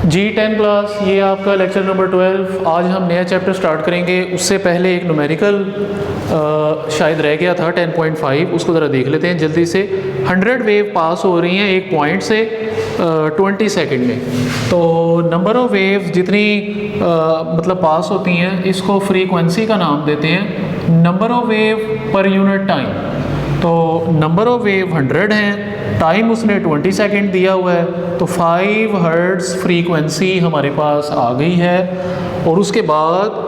जी 10 class, ये आपका lecture number 12। आज हम नया चैप्टर स्टार्ट करेंगे। उससे पहले एक न्यूमेरिकल शायद रह गया था 10.5, उसको ज़रा देख लेते हैं जल्दी से। 100 वेव पास हो रही हैं एक पॉइंट से 20 सेकंड में। तो नंबर ऑफ वेव जितनी मतलब पास होती हैं, इसको फ्रीक्वेंसी का नाम देते हैं number of wave per unit time. तो नंबर ऑफ वेव 100 हैं, टाइम उसने 20 सेकंड दिया हुआ है, तो 5 हर्ट्ज़ फ्रीक्वेंसी हमारे पास आ गई है। और उसके बाद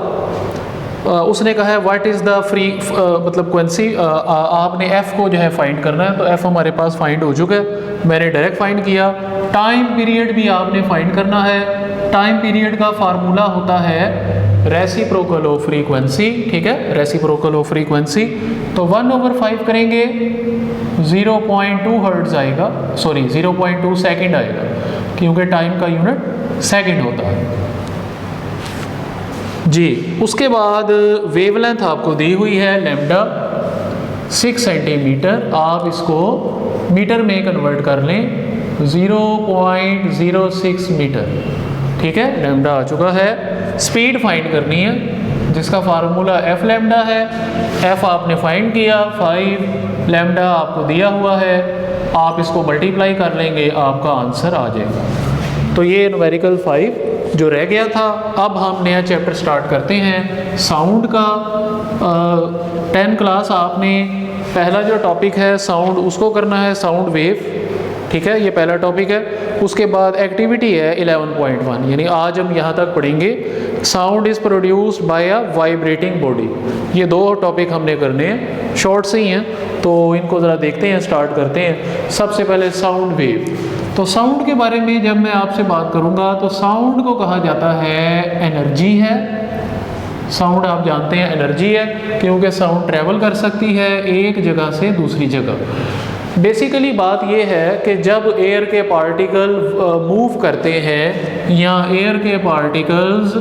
उसने कहा है व्हाट इज़ द फ्री मतलब फ्रीक्वेंसी, आपने एफ़ को जो है फाइंड करना है। तो एफ़ हमारे पास फाइंड हो चुका है, मैंने डायरेक्ट फाइंड किया। टाइम पीरियड भी आपने फाइंड करना है। टाइम पीरियड का फार्मूला होता है रेसिप्रोकल ऑफ फ्रीक्वेंसी, ठीक है, रेसिप्रोकल ऑफ फ्रीक्वेंसी। तो 1/5 करेंगे 0.2 हर्ट्ज़ आएगा, सॉरी 0.2 सेकंड आएगा, क्योंकि टाइम का यूनिट सेकंड होता है जी। उसके बाद वेवलेंथ आपको दी हुई है लैम्डा 6 सेंटीमीटर। आप इसको मीटर में कन्वर्ट कर लें 0.06 मीटर, ठीक है, लैम्डा आ चुका है। स्पीड फाइंड करनी है जिसका फार्मूला एफ लैम्डा है। एफ आपने फाइंड किया, 5 लैम्डा आपको दिया हुआ है, आप इसको मल्टीप्लाई कर लेंगे, आपका आंसर आ जाएगा। तो ये न्यूमेरिकल 5 जो रह गया था। अब हम नया चैप्टर स्टार्ट करते हैं साउंड का। 10 क्लास आपने पहला जो टॉपिक है साउंड, उसको करना है साउंड वेव, ठीक है, ये पहला टॉपिक है। उसके बाद एक्टिविटी है 11.1, यानी आज हम यहाँ तक पढ़ेंगे sound is produced by a vibrating body. ये दो टॉपिक हमने करने हैं, शॉर्ट से ही हैं, तो इनको ज़रा देखते हैं, स्टार्ट करते हैं। सबसे पहले साउंड वेव। तो साउंड के बारे में जब मैं आपसे बात करूँगा तो साउंड को कहा जाता है एनर्जी है। साउंड आप जानते हैं एनर्जी है, क्योंकि साउंड ट्रैवल कर सकती है एक जगह से दूसरी जगह। बेसिकली बात यह है कि जब एयर के पार्टिकल मूव करते हैं या एयर के पार्टिकल्स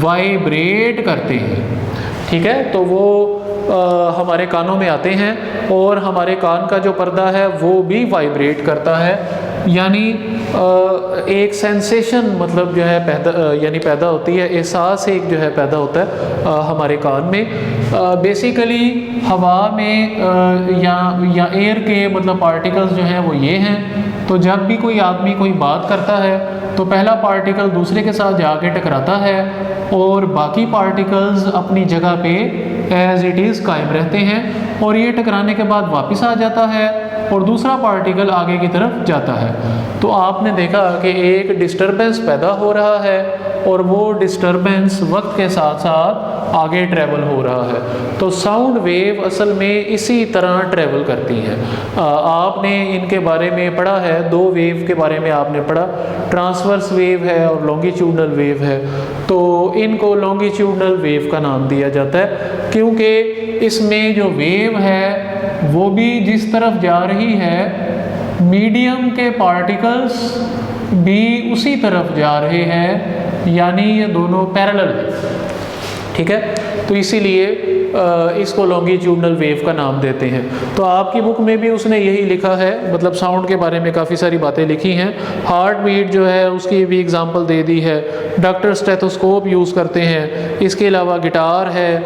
वाइब्रेट करते हैं, ठीक है, तो वो हमारे कानों में आते हैं और हमारे कान का जो पर्दा है वो भी वाइब्रेट करता है, यानी एक सेंसेशन मतलब जो है पैदा होती है, एहसास एक जो है पैदा होता है हमारे कान में। बेसिकली हवा में या एयर के मतलब पार्टिकल्स जो हैं वो ये हैं। तो जब भी कोई आदमी कोई बात करता है तो पहला पार्टिकल दूसरे के साथ जाके टकराता है और बाकी पार्टिकल्स अपनी जगह पे एज इट इज़ कायम रहते हैं, और ये टकराने के बाद वापस आ जाता है और दूसरा पार्टिकल आगे की तरफ जाता है। तो आपने देखा कि एक डिस्टरबेंस पैदा हो रहा है और वो डिस्टरबेंस वक्त के साथ साथ आगे ट्रैवल हो रहा है। तो साउंड वेव असल में इसी तरह ट्रैवल करती हैं। आपने इनके बारे में पढ़ा है, दो वेव के बारे में आपने पढ़ा, ट्रांसवर्स वेव है और लॉन्गिट्यूडनल वेव है। तो इनको लॉन्गिट्यूडनल वेव का नाम दिया जाता है, क्योंकि इसमें जो वेव है वो भी जिस तरफ जा रही है, मीडियम के पार्टिकल्स भी उसी तरफ जा रहे हैं, यानी ये दोनों पैरेलल है, ठीक है। तो इसीलिए इसको लॉन्गिट्यूडनल वेव का नाम देते हैं। तो आपकी बुक में भी उसने यही लिखा है, मतलब साउंड के बारे में काफ़ी सारी बातें लिखी हैं। हार्ट बीट जो है उसकी भी एग्जांपल दे दी है। डॉक्टर स्टेथोस्कोप यूज़ करते हैं। इसके अलावा गिटार है,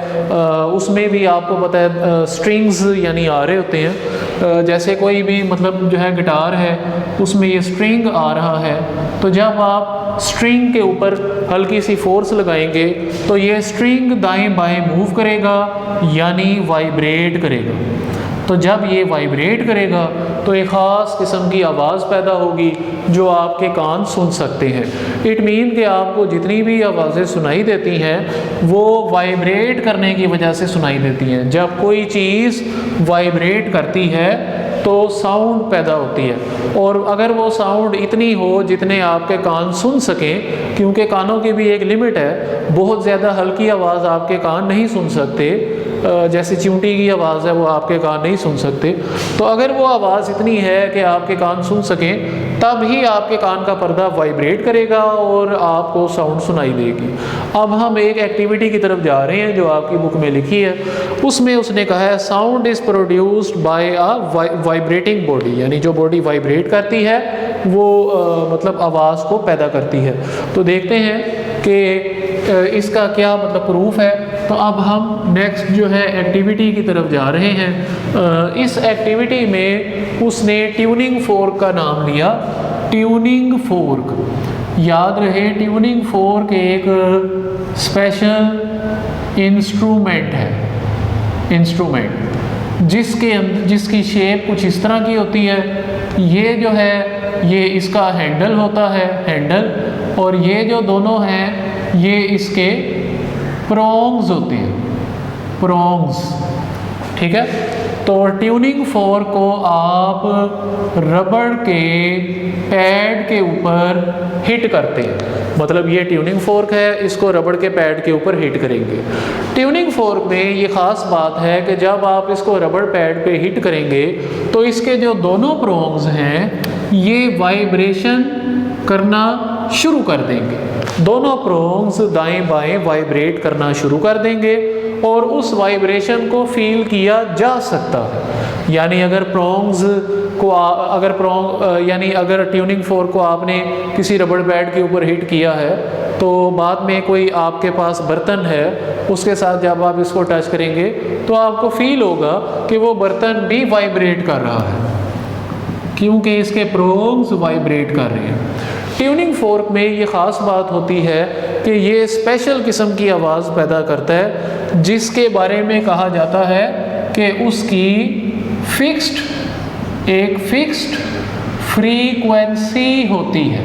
उसमें भी आपको पता है स्ट्रिंग्स यानी आ रहे होते हैं। जैसे कोई भी मतलब जो है गिटार है उसमें ये स्ट्रिंग आ रहा है, तो जब आप स्ट्रिंग के ऊपर हल्की सी फोर्स लगाएंगे तो ये स्ट्रिंग दाएं बाएं मूव करेगा, यानी वाइब्रेट करेगा। तो जब ये वाइब्रेट करेगा तो एक ख़ास किस्म की आवाज़ पैदा होगी जो आपके कान सुन सकते हैं। इट मीन कि आपको जितनी भी आवाज़ें सुनाई देती हैं वो वाइब्रेट करने की वजह से सुनाई देती हैं। जब कोई चीज़ वाइब्रेट करती है तो साउंड पैदा होती है, और अगर वो साउंड इतनी हो जितने आपके कान सुन सकें, क्योंकि कानों की भी एक लिमिट है, बहुत ज़्यादा हल्की आवाज़ आपके कान नहीं सुन सकते, जैसे चिमटी की आवाज़ है वो आपके कान नहीं सुन सकते। तो अगर वो आवाज़ इतनी है कि आपके कान सुन सकें, तब ही आपके कान का पर्दा वाइब्रेट करेगा और आपको साउंड सुनाई देगी। अब हम एक एक्टिविटी की तरफ जा रहे हैं जो आपकी बुक में लिखी है। उसमें उसने कहा है sound is produced by a vibrating body, यानी जो बॉडी वाइब्रेट करती है वो मतलब आवाज़ को पैदा करती है। तो देखते हैं कि इसका क्या मतलब प्रूफ है। तो अब हम नेक्स्ट जो है एक्टिविटी की तरफ जा रहे हैं। इस एक्टिविटी में उसने ट्यूनिंग फोर्क का नाम लिया। ट्यूनिंग फोर्क, याद रहे ट्यूनिंग फोर्क एक स्पेशल इंस्ट्रूमेंट है, इंस्ट्रूमेंट जिसकी शेप कुछ इस तरह की होती है। ये जो है ये इसका हैंडल होता है, हैंडल, और ये जो दोनों हैं ये इसके प्रोंग्स होते हैं, प्रोंग्स, ठीक है। तो ट्यूनिंग फोर्क को आप रबड़ के पैड के ऊपर हिट करते हैं, मतलब ये ट्यूनिंग फोर्क है, इसको रबड़ के पैड के ऊपर हिट करेंगे। ट्यूनिंग फोर्क में ये ख़ास बात है कि जब आप इसको रबड़ पैड पे हिट करेंगे तो इसके जो दोनों प्रोंग्स हैं ये वाइब्रेशन करना शुरू कर देंगे। दोनों प्रोंग्स दाएं बाएं वाइब्रेट करना शुरू कर देंगे और उस वाइब्रेशन को फील किया जा सकता है। यानी अगर प्रोंग्स को अगर ट्यूनिंग फोर्क को आपने किसी रबड़ पैड के ऊपर हिट किया है तो बाद में कोई आपके पास बर्तन है उसके साथ जब आप इसको टच करेंगे तो आपको फील होगा कि वो बर्तन भी वाइब्रेट कर रहा है, क्योंकि इसके प्रोंग्स वाइब्रेट कर रहे हैं। ट्यूनिंग फोर्क में ये ख़ास बात होती है कि ये स्पेशल किस्म की आवाज़ पैदा करता है जिसके बारे में कहा जाता है कि उसकी एक फिक्स्ड फ्रीक्वेंसी होती है,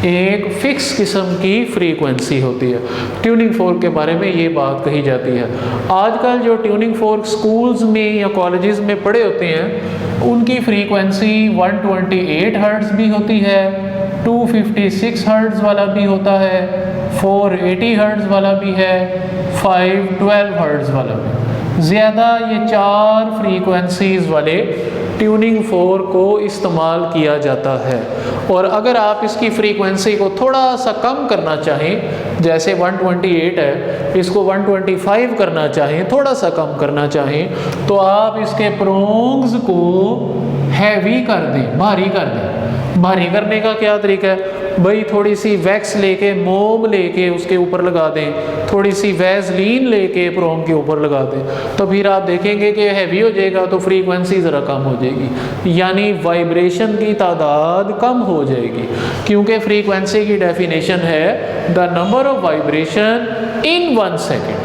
एक फिक्स किस्म की फ्रीक्वेंसी होती है। ट्यूनिंग फोर्क के बारे में ये बात कही जाती है। आजकल जो ट्यूनिंग फोर्क स्कूल्स में या कॉलेजेस में पढ़े होते हैं उनकी फ्रीक्वेंसी 128 हर्ट्ज़ भी होती है, 256 हर्ट्ज़ वाला भी होता है, 480 हर्ट्ज़ वाला भी है, 512 हर्ट्ज़ वाला भी। ज़्यादा ये 4 फ्रीक्वेंसीज़ वाले ट्यूनिंग फोर्क को इस्तेमाल किया जाता है। और अगर आप इसकी फ्रीक्वेंसी को थोड़ा सा कम करना चाहें, जैसे 128 है इसको 125 करना चाहें, थोड़ा सा कम करना चाहें, तो आप इसके प्रोंग्स को हैवी कर दें, भारी कर दें। भारी करने का क्या तरीका है भाई, थोड़ी सी वैक्स लेके, मोम लेके उसके ऊपर लगा दें, थोड़ी सी वैसलीन लेके प्रोंग के ऊपर लगा दें, तो फिर आप देखेंगे कि हैवी हो जाएगा तो फ्रीक्वेंसी ज़रा कम हो जाएगी, यानी वाइब्रेशन की तादाद कम हो जाएगी। क्योंकि फ्रीक्वेंसी की डेफिनेशन है the number of vibration in 1 second.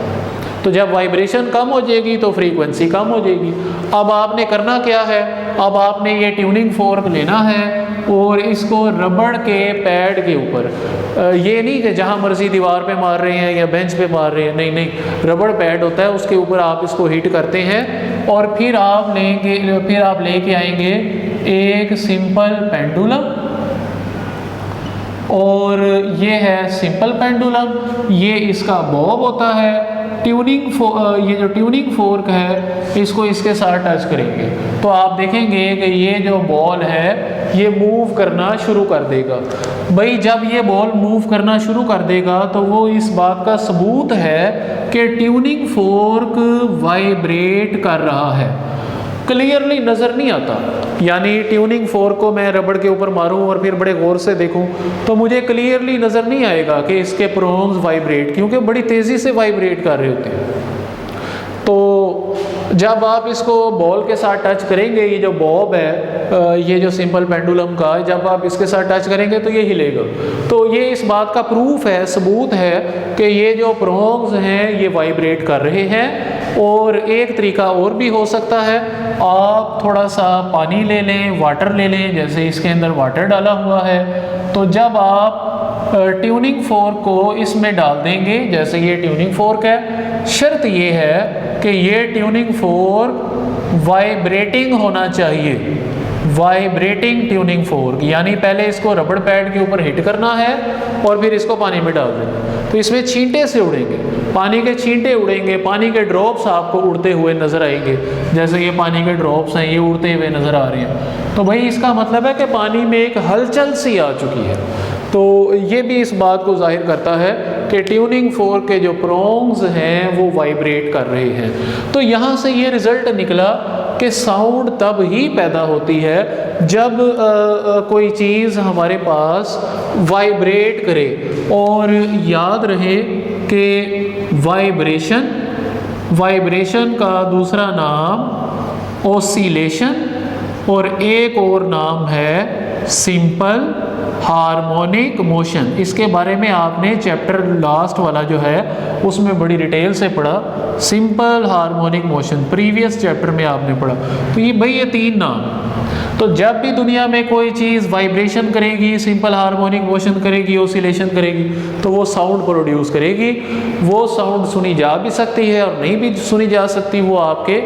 तो जब वाइब्रेशन कम हो जाएगी तो फ्रीक्वेंसी कम हो जाएगी। अब आपने करना क्या है, अब आपने ये ट्यूनिंग फोर्क लेना है और इसको रबड़ के पैड के ऊपर, ये नहीं कि जहाँ मर्जी दीवार पे मार रहे हैं या बेंच पे मार रहे हैं, नहीं नहीं, रबड़ पैड होता है उसके ऊपर आप इसको हिट करते हैं और फिर आप लेके आएंगे एक सिंपल पेंडुलम, और ये है सिंपल पेंडुलम, ये इसका बॉब होता है। ये जो ट्यूनिंग फोर्क है इसको इसके साथ टच करेंगे तो आप देखेंगे कि ये जो बॉल है ये मूव करना शुरू कर देगा। भाई जब ये बॉल मूव करना शुरू कर देगा तो वो इस बात का सबूत है कि ट्यूनिंग फोर्क वाइब्रेट कर रहा है। क्लियरली नज़र नहीं आता, यानी ट्यूनिंग फोर्क को मैं रबड़ के ऊपर मारूं और फिर बड़े गौर से देखूं तो मुझे क्लियरली नज़र नहीं आएगा कि इसके प्रोंग्स वाइब्रेट, क्योंकि बड़ी तेज़ी से वाइब्रेट कर रहे होते हैं। तो जब आप इसको बॉल के साथ टच करेंगे, ये जो बॉब है, ये जो सिंपल पेंडुलम का, जब आप इसके साथ टच करेंगे तो ये हिलेगा। तो ये इस बात का प्रूफ है, सबूत है कि ये जो प्रोंग्स हैं ये वाइब्रेट कर रहे हैं। और एक तरीका और भी हो सकता है, आप थोड़ा सा पानी ले लें, वाटर ले लें, जैसे इसके अंदर वाटर डाला हुआ है, तो जब आप ट्यूनिंग फोर्क को इसमें डाल देंगे, जैसे ये ट्यूनिंग फोर्क है, शर्त ये है कि ये ट्यूनिंग फोर्क वाइब्रेटिंग होना चाहिए, वाइब्रेटिंग ट्यूनिंग फोर्क, यानी पहले इसको रबड़ पैड के ऊपर हिट करना है और फिर इसको पानी में डाल देना, तो इसमें छींटे से उड़ेंगे, पानी के छींटे उड़ेंगे, पानी के ड्रॉप्स आपको उड़ते हुए नज़र आएंगे, जैसे ये पानी के ड्रॉप्स हैं ये उड़ते हुए नज़र आ रहे हैं। तो भाई इसका मतलब है कि पानी में एक हलचल सी आ चुकी है। तो ये भी इस बात को जाहिर करता है कि ट्यूनिंग फोर्क के जो प्रोंग्स हैं वो वाइब्रेट कर रहे हैं। तो यहाँ से ये रिज़ल्ट निकला कि साउंड तब ही पैदा होती है जब कोई चीज़ हमारे पास वाइब्रेट करे। और याद रहे कि वाइब्रेशन का दूसरा नाम ओसिलेशन और एक और नाम है सिंपल हार्मोनिक मोशन। इसके बारे में आपने चैप्टर लास्ट वाला जो है उसमें बड़ी डिटेल से पढ़ा, simple harmonic motion previous chapter में आपने पढ़ा। तो ये भाई ये तीन नाम। तो जब भी दुनिया में कोई चीज़ वाइब्रेशन करेगी, सिंपल हार्मोनिक मोशन करेगी, ओसिलेशन करेगी, तो वो साउंड प्रोड्यूस करेगी। वो साउंड सुनी जा भी सकती है और नहीं भी सुनी जा सकती, वो आपके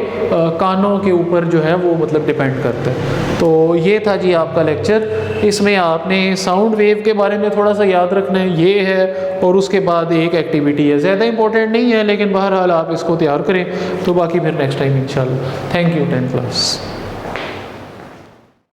कानों के ऊपर जो है वो मतलब डिपेंड करता है। तो ये था जी आपका लेक्चर। इसमें आपने साउंड वेव के बारे में थोड़ा सा याद रखना है, ये है, और उसके बाद एक एक्टिविटी है, ज़्यादा इंपॉर्टेंट नहीं है लेकिन बहरहाल आप इसको तैयार करें। तो बाकी फिर नेक्स्ट टाइम इंशाल्लाह। Thank you 10 class.